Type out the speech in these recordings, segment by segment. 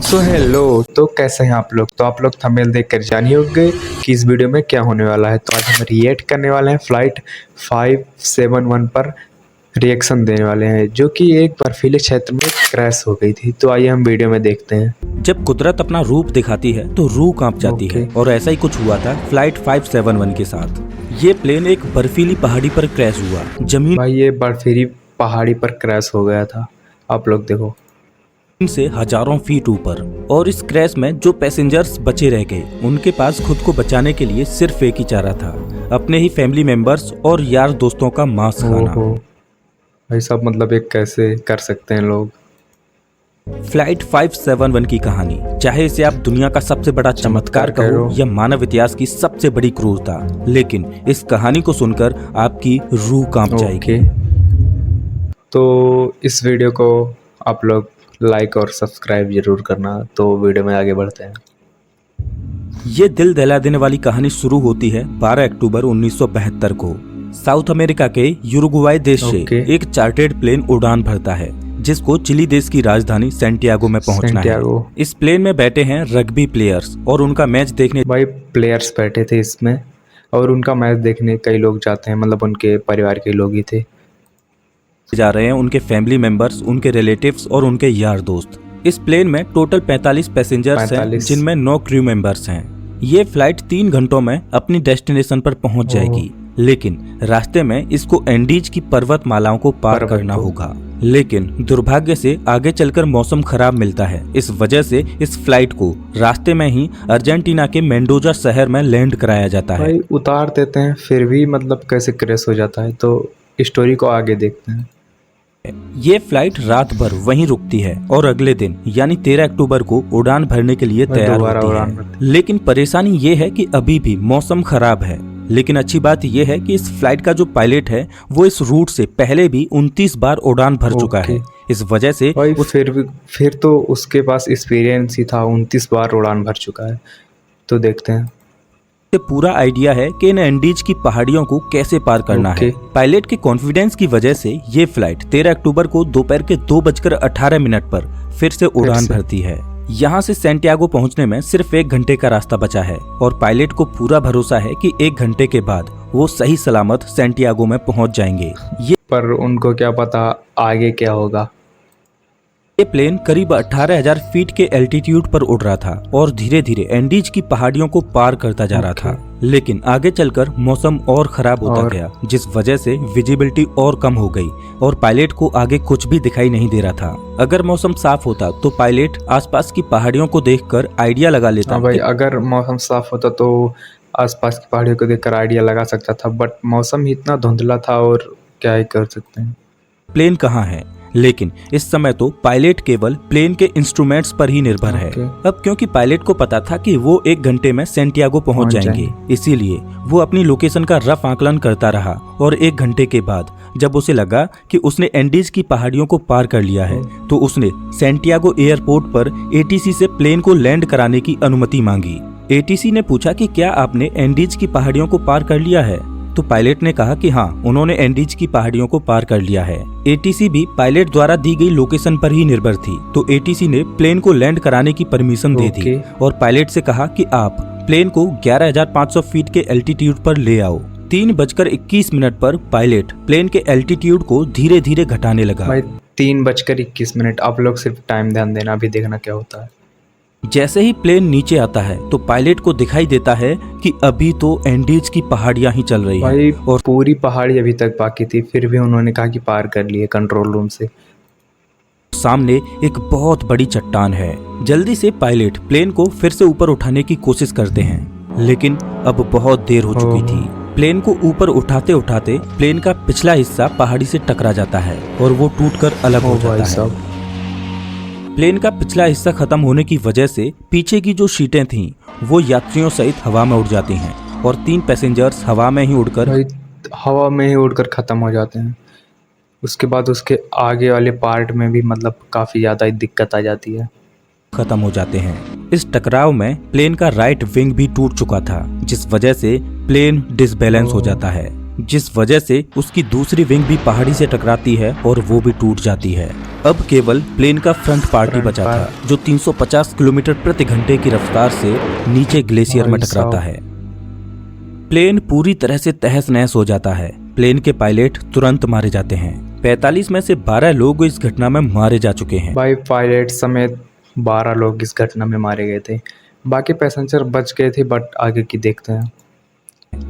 तो हेलो। तो कैसे हैं आप लोग? तो आप लोग थंबनेल देखकर जान ही होंगे कि इस वीडियो में क्या होने वाला है। तो आज हम रिएक्ट करने वाले हैं फ्लाइट 571 पर रिएक्शन देने वाले हैं, जो कि एक बर्फीले क्षेत्र में क्रैश हो गई थी। तो आइए हम वीडियो में देखते हैं। जब कुदरत अपना रूप दिखाती है तो रूह कांप जाती है, और ऐसा ही कुछ हुआ था फ्लाइट 571 के साथ। ये प्लेन एक बर्फीली पहाड़ी पर क्रैश हुआ। जमीन भाई ये बर्फीली पहाड़ी पर क्रैश हो गया था, आप लोग देखो, से हजारों फीट ऊपर। और इस क्रैश में जो पैसेंजर्स बचे रह गए, उनके पास खुद को बचाने के लिए सिर्फ एक ही चारा था, अपने ही फैमिली मेंबर्स और यार दोस्तों का मांस खाना। भाई साहब, मतलब एक कैसे कर सकते हैं लोग। फ्लाइट 571 की कहानी, चाहे इसे आप दुनिया का सबसे बड़ा चमत्कार कहो या मानव इतिहास की सबसे बड़ी क्रूरता, लेकिन इस कहानी को सुनकर आपकी रूह कांप जाएगी। तो इस वीडियो को आप लोग लाइक और सब्सक्राइब जरूर करना। तो वीडियो में आगे बढ़ते हैं। ये दिल दहला देने वाली कहानी शुरू होती है 12 अक्टूबर 1972 को। साउथ अमेरिका के यूरुग्वाई देश से एक चार्टर्ड प्लेन उड़ान भरता है, जिसको चिली देश की राजधानी सैंटियागो में पहुंचना है। इस प्लेन में बैठे हैं रग्बी प्लेयर्स और उनका मैच देखने। भाई प्लेयर्स बैठे थे इसमें और उनका मैच देखने कई लोग जाते हैं, मतलब उनके परिवार के लोग ही थे। जा रहे हैं उनके फैमिली मेंबर्स, उनके रिलेटिव्स और उनके यार दोस्त। इस प्लेन में टोटल 45 पैसेंजर्स हैं, जिनमें 9 क्रू मेंबर्स हैं। ये फ्लाइट 3 घंटों में अपनी डेस्टिनेशन पर पहुंच जाएगी, लेकिन रास्ते में इसको एंडीज की पर्वतमालाओं को पार करना होगा। लेकिन दुर्भाग्य से आगे चलकर मौसम खराब मिलता है। इस वजह से इस फ्लाइट को रास्ते में ही अर्जेंटीना के मेंडोजा शहर में लैंड कराया जाता है। भाई उतार देते हैं, फिर भी मतलब कैसे क्रैश हो जाता है। तो स्टोरी को आगे देखते हैं। ये फ्लाइट रात भर वहीं रुकती है और अगले दिन यानी 13 अक्टूबर को उड़ान भरने के लिए तैयार होती है। लेकिन परेशानी ये है कि अभी भी मौसम खराब है। लेकिन अच्छी बात ये है कि इस फ्लाइट का जो पायलट है वो इस रूट से पहले भी 29 बार उड़ान भर चुका है। इस वजह से फिर तो उसके पास एक्सपीरियंस ही था, 29 बार उड़ान भर चुका है। तो देखते हैं। पूरा आइडिया है कि इन एंडीज की पहाड़ियों को कैसे पार करना है। पायलट के कॉन्फिडेंस की वजह से ये फ्लाइट 13 अक्टूबर को दोपहर के 2:18 पर फिर से उड़ान भरती है। यहाँ से सैंटियागो पहुँचने में सिर्फ 1 घंटे का रास्ता बचा है और पायलट को पूरा भरोसा है कि 1 घंटे के बाद वो सही सलामत सैंटियागो में पहुँच जाएंगे। पर उनको क्या पता आगे क्या होगा। ये प्लेन करीब 18,000 फीट के एल्टीट्यूड पर उड़ रहा था और धीरे धीरे एंडीज की पहाड़ियों को पार करता जा रहा था। लेकिन आगे चलकर मौसम और खराब होता गया, जिस वजह से विजिबिलिटी और कम हो गई और पायलट को आगे कुछ भी दिखाई नहीं दे रहा था। अगर मौसम साफ होता तो पायलट आसपास की पहाड़ियों को देखकर आइडिया लगा लेता। भाई अगर मौसम साफ होता तो आसपास की पहाड़ियों को देखकर आइडिया लगा सकता था, बट मौसम ही इतना धुंधला था और क्या ही कर सकते हैं। प्लेन कहाँ है? लेकिन इस समय तो पायलट केवल प्लेन के इंस्ट्रूमेंट्स पर ही निर्भर है। अब क्योंकि पायलट को पता था कि वो 1 घंटे में सैंटियागो पहुंच जाएंगे, इसीलिए वो अपनी लोकेशन का रफ आकलन करता रहा। और 1 घंटे के बाद जब उसे लगा कि उसने एंडीज की पहाड़ियों को पार कर लिया है, तो उसने सैंटियागो एयरपोर्ट पर एटीसी से प्लेन को लैंड कराने की अनुमति मांगी। एटीसी ने पूछा कि क्या आपने एंडीज की पहाड़ियों को पार कर लिया है? तो पायलट ने कहा कि हाँ, उन्होंने एंडीज की पहाड़ियों को पार कर लिया है। एटीसी भी पायलट द्वारा दी गई लोकेशन पर ही निर्भर थी, तो एटीसी ने प्लेन को लैंड कराने की परमिशन दे दी और पायलट से कहा कि आप प्लेन को 11,500 फीट के एल्टीट्यूड पर ले आओ। 3:21 पर पायलट प्लेन के एल्टीट्यूड को धीरे धीरे घटाने लगा। 3:21। आप लोग सिर्फ टाइम ध्यान देना, अभी देखना क्या होता है। जैसे ही प्लेन नीचे आता है तो पायलट को दिखाई देता है कि अभी तो एंडीज की पहाड़ियां ही चल रही हैं और पूरी पहाड़ी अभी तक बाकी थी, फिर भी उन्होंने कहा कि पार कर लिए कंट्रोल रूम से। सामने एक बहुत बड़ी चट्टान है। जल्दी से पायलट प्लेन को फिर से ऊपर उठाने की कोशिश करते हैं, लेकिन अब बहुत देर हो चुकी थी। प्लेन को ऊपर उठाते उठाते प्लेन का पिछला हिस्सा पहाड़ी से टकरा जाता है और वो टूटकर अलग हो जाता है। प्लेन का पिछला हिस्सा खत्म होने की वजह से पीछे की जो सीटें थीं वो यात्रियों सहित हवा में उड़ जाती हैं और 3 पैसेंजर्स हवा में ही उड़कर खत्म हो जाते हैं। उसके बाद उसके आगे वाले पार्ट में भी मतलब काफी ज्यादा दिक्कत आ जाती है, खत्म हो जाते हैं। इस टकराव में प्लेन का राइट विंग भी टूट चुका था, जिस वजह से प्लेन डिसबैलेंस हो जाता है। जिस वजह से उसकी दूसरी विंग भी पहाड़ी से टकराती है और वो भी टूट जाती है। अब केवल प्लेन का फ्रंट पार्ट ही बचा था, जो 350 किलोमीटर प्रति घंटे की रफ्तार से नीचे ग्लेशियर में टकराता है। प्लेन पूरी तरह से तहस नहस हो जाता है। प्लेन के पायलट तुरंत मारे जाते हैं। 45 में से 12 लोग इस घटना में मारे जा चुके हैं। भाई पायलट समेत 12 लोग इस घटना में मारे गए थे। बाकी पैसेंजर बच गए थे, बट आगे की देखते हैं।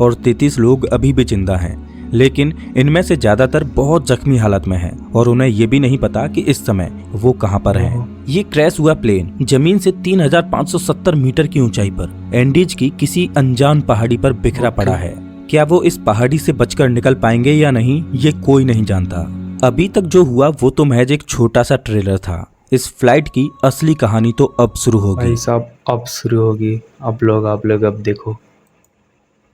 और 33 लोग अभी भी जिंदा हैं, लेकिन इनमें से ज्यादातर बहुत जख्मी हालत में हैं और उन्हें ये भी नहीं पता कि इस समय वो कहां पर हैं। ये क्रैश हुआ प्लेन जमीन से 3570 मीटर की ऊंचाई पर एंडीज की किसी अनजान पहाड़ी पर बिखरा पड़ा है। क्या वो इस पहाड़ी से बचकर निकल पाएंगे या नहीं, ये कोई नहीं जानता। अभी तक जो हुआ वो तो महज एक छोटा सा ट्रेलर था। इस फ्लाइट की असली कहानी तो अब शुरू होगी। भाई साहब अब शुरू होगी। आप लोग अब देखो।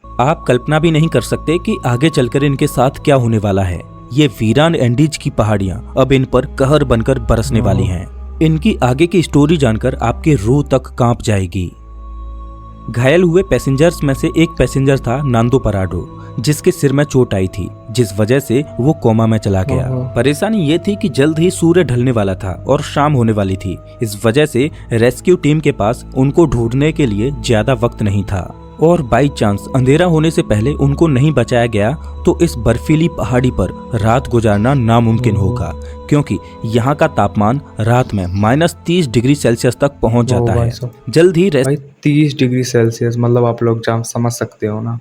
आप कल्पना भी नहीं कर सकते कि आगे चलकर इनके साथ क्या होने वाला है। ये वीरान एंडीज की पहाड़ियां अब इन पर कहर बनकर बरसने वाली हैं। इनकी आगे की स्टोरी जानकर आपके रूह तक कांप जाएगी। घायल हुए पैसेंजर्स में से एक पैसेंजर था नांदो पराडो, जिसके सिर में चोट आई थी, जिस वजह से वो कोमा में चला गया। परेशानी ये थी कि जल्द ही सूर्य ढलने वाला था और शाम होने वाली थी। इस वजह से रेस्क्यू टीम के पास उनको ढूंढने के लिए ज्यादा वक्त नहीं था और बाई चांस अंधेरा होने से पहले उनको नहीं बचाया गया तो इस बर्फीली पहाड़ी पर रात गुजारना नामुमकिन होगा, क्योंकि यहाँ का तापमान रात में -30 डिग्री सेल्सियस तक पहुँच जाता है। जल्द ही 30 डिग्री सेल्सियस मतलब आप लोग जान समझ सकते हो ना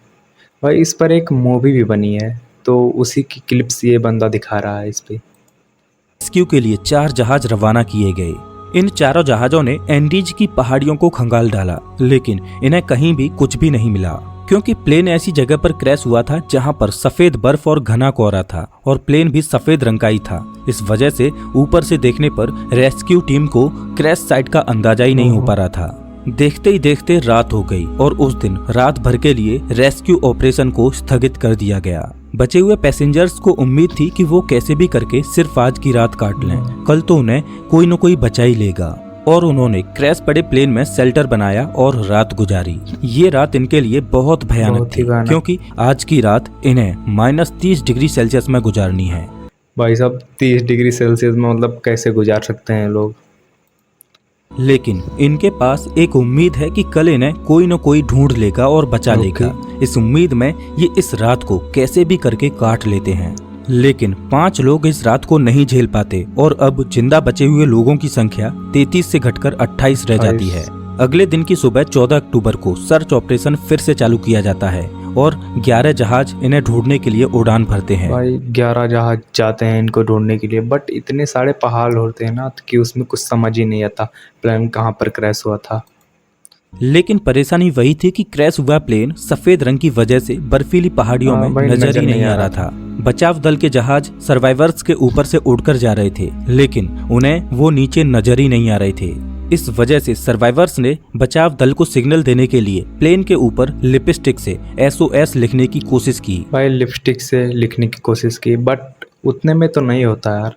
भाई। इस पर एक मूवी भी बनी है, तो उसी की क्लिप्स ये बंदा दिखा रहा है इस पे। रेस्क्यू के लिए 4 जहाज रवाना किए गए। इन चारों जहाजों ने एंडीज की पहाड़ियों को खंगाल डाला, लेकिन इन्हें कहीं भी कुछ भी नहीं मिला, क्योंकि प्लेन ऐसी जगह पर क्रैश हुआ था जहां पर सफेद बर्फ और घना कोहरा था और प्लेन भी सफेद रंग का ही था। इस वजह से ऊपर से देखने पर रेस्क्यू टीम को क्रैश साइट का अंदाजा ही नहीं हो पा रहा था। देखते ही देखते रात हो गई और उस दिन रात भर के लिए रेस्क्यू ऑपरेशन को स्थगित कर दिया गया। बचे हुए पैसेंजर्स को उम्मीद थी कि वो कैसे भी करके सिर्फ आज की रात काट लें, कल तो उन्हें कोई न कोई बचा ही लेगा। और उन्होंने क्रैश पड़े प्लेन में शेल्टर बनाया और रात गुजारी। ये रात इनके लिए बहुत भयानक थी, क्योंकि आज की रात इन्हें -30 डिग्री सेल्सियस में गुजारनी है। भाई साहब 30 डिग्री सेल्सियस में मतलब कैसे गुजार सकते हैं लोग। लेकिन इनके पास एक उम्मीद है कि कल इन्हें कोई न कोई ढूंढ लेगा और बचा लेगा। इस उम्मीद में ये इस रात को कैसे भी करके काट लेते हैं। लेकिन 5 लोग इस रात को नहीं झेल पाते और अब जिंदा बचे हुए लोगों की संख्या 33 से घटकर 28 रह जाती है। अगले दिन की सुबह 14 अक्टूबर को सर्च ऑपरेशन फिर से चालू किया जाता है और 11 जहाज इन्हें ढूंढने के लिए उड़ान भरते हैं। भाई 11 जहाज जाते हैं इनको ढूंढने के लिए, बट इतने सारे पहाड़ होते हैं ना कि उसमें कुछ समझ ही नहीं आता प्लेन कहाँ पर क्रैश हुआ था। लेकिन परेशानी वही थी कि क्रैश हुआ प्लेन सफेद रंग की वजह से बर्फीली पहाड़ियों में नजर ही नहीं आ रहा था। बचाव दल के जहाज सर्वाइवर्स के ऊपर से उड़कर जा रहे थे, लेकिन उन्हें वो नीचे नजर ही नहीं आ रहे थे। इस वजह से सर्वाइवर्स ने बचाव दल को सिग्नल देने के लिए प्लेन के ऊपर लिपस्टिक से SOS लिखने की कोशिश की। भाई लिपस्टिक से लिखने की कोशिश की, बट उतने में तो नहीं होता यार।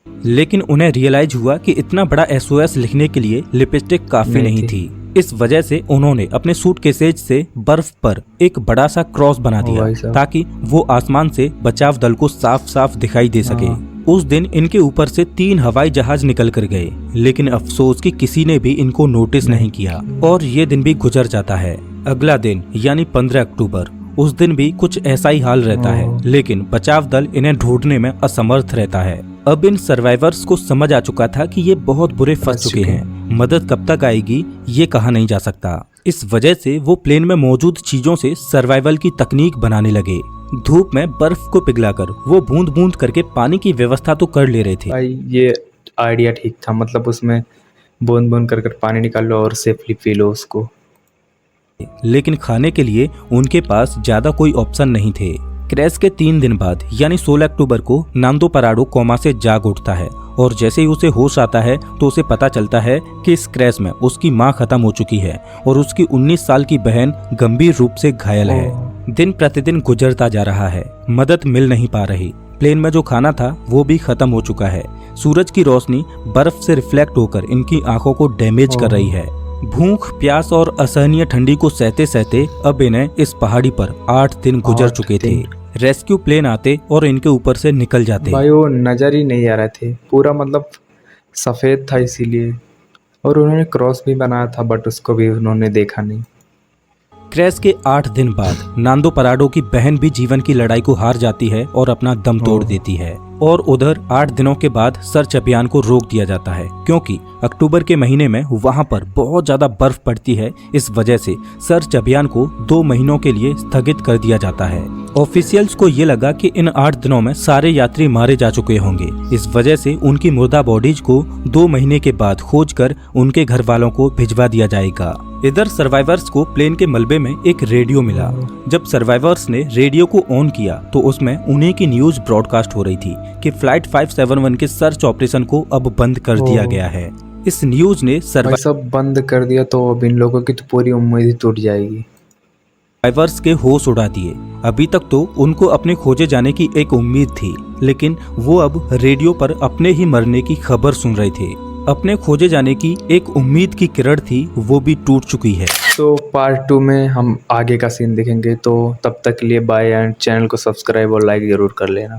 लेकिन उन्हें रियलाइज हुआ कि इतना बड़ा SOS लिखने के लिए लिपस्टिक काफी नहीं थी। इस वजह से उन्होंने अपने सूटकेसेज से बर्फ पर एक बड़ा सा क्रॉस बना दिया ताकि वो आसमान से बचाव दल को साफ साफ दिखाई दे सके। उस दिन इनके ऊपर से 3 हवाई जहाज निकल कर गए, लेकिन अफसोस कि किसी ने भी इनको नोटिस नहीं किया और ये दिन भी गुजर जाता है। अगला दिन यानी 15 अक्टूबर, उस दिन भी कुछ ऐसा ही हाल रहता है, लेकिन बचाव दल इन्हें ढूंढने में असमर्थ रहता है। अब इन सर्वाइवर्स को समझ आ चुका था कि ये बहुत बुरे फंस चुके हैं। मदद कब तक आएगी ये कहा नहीं जा सकता। इस वजह से वो प्लेन में मौजूद चीजों से सर्वाइवल की तकनीक बनाने लगे। धूप में बर्फ को पिघलाकर वो बूंद बूंद करके पानी की व्यवस्था तो कर ले रहे थे। भाई ये आइडिया ठीक था, मतलब उसमें बूंद बूंद कर पानी निकाल लो और सेफली पी लो उसको। लेकिन खाने के लिए उनके पास ज्यादा कोई ऑप्शन नहीं थे। क्रैश के 3 दिन बाद यानी 16 अक्टूबर को नांदो पराडो कोमा से जाग उठता है और जैसे ही उसे होश आता है तो उसे पता चलता है कि इस क्रैश में उसकी मां खत्म हो चुकी है और उसकी 19 साल की बहन गंभीर रूप से घायल है। दिन प्रतिदिन गुजरता जा रहा है, मदद मिल नहीं पा रही। प्लेन में जो खाना था वो भी खत्म हो चुका है। सूरज की रोशनी बर्फ से रिफ्लेक्ट होकर इनकी आंखों को डैमेज कर रही है। भूख, प्यास और असहनीय ठंडी को सहते सहते अब इन्हें इस पहाड़ी पर 8 दिन गुजर 8 चुके थे। दिन। रेस्क्यू प्लेन आते और इनके ऊपर से निकल जाते। भाई वो नजर ही नहीं आ रहे थे, पूरा मतलब सफेद था इसीलिए। और उन्होंने क्रॉस भी बनाया था बट उसको भी उन्होंने देखा नहीं। क्रैश के 8 दिन बाद नांदो पराडो की बहन भी जीवन की लड़ाई को हार जाती है और अपना दम तोड़ देती है। और उधर 8 दिनों के बाद सर्च अभियान को रोक दिया जाता है क्योंकि अक्टूबर के महीने में वहां पर बहुत ज्यादा बर्फ पड़ती है। इस वजह से सर्च अभियान को 2 महीनों के लिए स्थगित कर दिया जाता है। ऑफिशियल्स को ये लगा कि इन 8 दिनों में सारे यात्री मारे जा चुके होंगे। इस वजह से उनकी मुर्दा बॉडीज को 2 महीने के बाद खोजकर उनके घर वालों को भिजवा दिया जाएगा। इधर सर्वाइवर्स को प्लेन के मलबे में एक रेडियो मिला। जब सर्वाइवर्स ने रेडियो को ऑन किया तो उसमें उन्हीं की न्यूज ब्रॉडकास्ट हो रही थी कि फ्लाइट 571 के सर्च ऑपरेशन को अब बंद कर दिया गया है। इस न्यूज ने सब बंद कर दिया तो अब इन लोगों की तो पूरी उम्मीद ही टूट जाएगी। सर्वाइवर्स के होश उड़ा दिए। अभी तक तो उनको अपने खोजे जाने की एक उम्मीद थी, लेकिन वो अब रेडियो पर अपने ही मरने की खबर सुन रहे थे। अपने खोजे जाने की एक उम्मीद की किरण थी, वो भी टूट चुकी है। तो पार्ट 2 में हम आगे का सीन देखेंगे। तो तब तक के लिए बाय एंड चैनल को सब्सक्राइब और लाइक जरूर कर लेना।